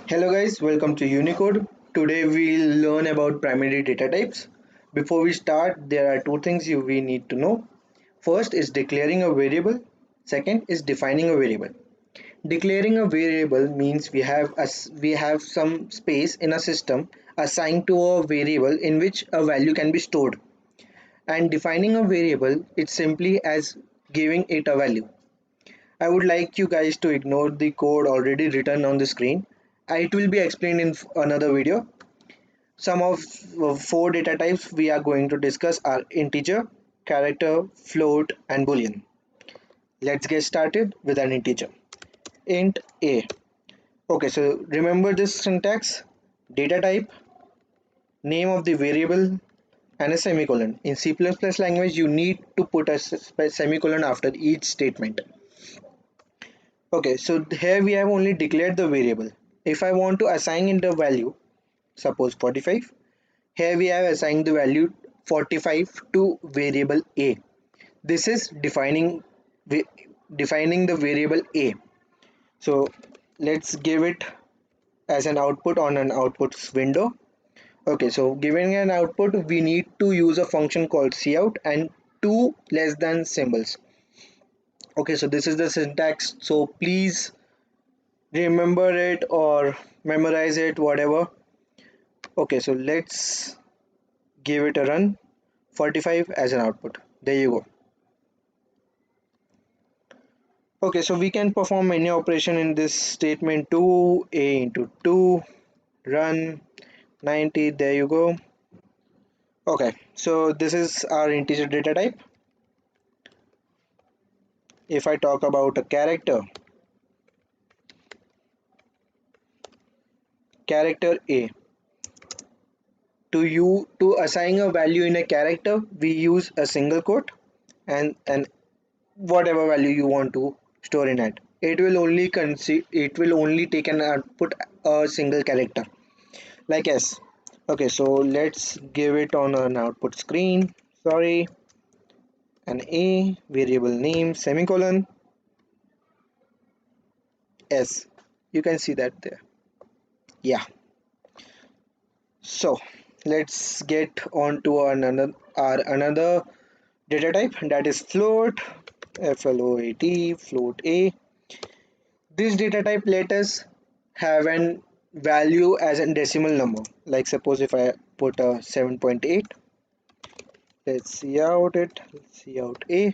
Hello guys, welcome to Unicode. Today we'll learn about primary data types. Before we start, there are two things we need to know. First is declaring a variable. Second is defining a variable. Declaring a variable means we have some space in a system assigned to a variable in which a value can be stored. And defining a variable, it's simply as giving it a value. I would like you guys to ignore the code already written on the screen. It will be explained in another video. Some of four data types we are going to discuss are integer, character, float, and boolean. Let's get started with an integer. Int a. Okay, so remember this syntax: data type, name of the variable, and a semicolon. In C++ language, you need to put a semicolon after each statement. Okay, so here we have only declared the variable. If I want to assign it the value, suppose 45, here we have assigned the value 45 to variable a. This is defining the variable a. So let's give it as an output on an outputs window. Okay, so giving an output, we need to use a function called cout and two less than symbols. Okay, so this is the syntax. So please remember it or memorize it, whatever. Okay, so let's give it a run. 45 as an output. There you go. Okay, so we can perform any operation in this statement. 2 a into 2 run 90. There you go. Okay, so this is our integer data type. If I talk about a character a, to assign a value in a character, we use a single quote and whatever value you want to store in it. It will only take an output a single character like s. Okay, so let's give it on an output screen. Sorry, an a variable name semicolon s. You can see that there. Yeah. So let's get on to another data type, that is float. Float a. This data type let us have an value as a decimal number. Like suppose if I put a 7.8, let's see out a.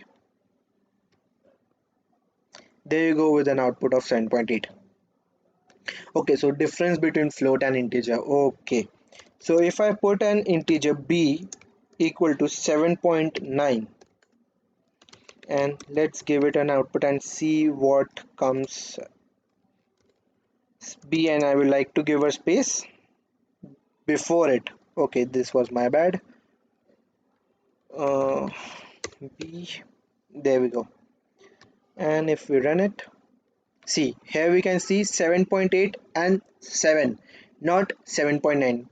There you go with an output of 7.8. Okay, so difference between float and integer. Okay, so if I put an integer b equal to 7.9 and let's give it an output and see what comes b, and I would like to give a space before it. Okay, this was my bad. uh, b, there we go. And if we run it, see here we can see 7.8 and 7, not 7.9.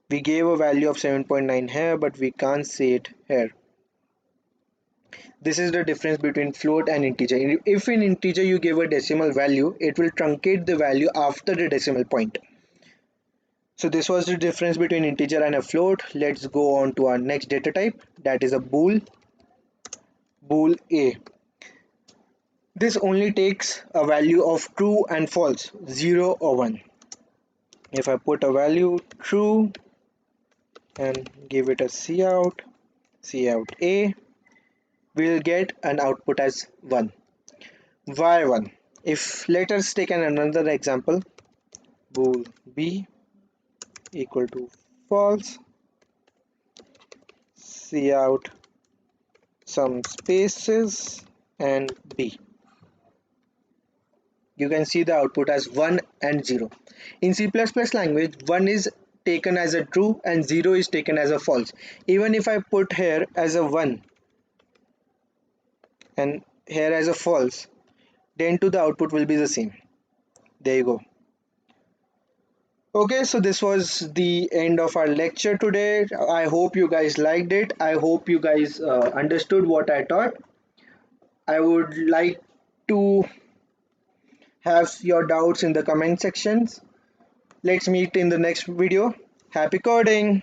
We gave a value of 7.9 here, but we can't see it here. This is the difference between float and integer. If in integer you give a decimal value, it will truncate the value after the decimal point. So this was the difference between integer and a float. Let's go on to our next data type, that is a bool a. This only takes a value of true and false, 0 or 1. If I put a value true and give it a cout a, we'll get an output as 1. Why 1? If let us take another example, bool b equal to false, cout some spaces and b. You can see the output as 1 and 0. In C++ language, 1 is taken as a true and 0 is taken as a false. Even if I put here as a 1 and here as a false, then to the output will be the same. There you go. Okay, so this was the end of our lecture today. I hope you guys liked it. I hope you guys understood what I taught. I would like to Have your doubts in the comment sections. Let's meet in the next video. Happy coding!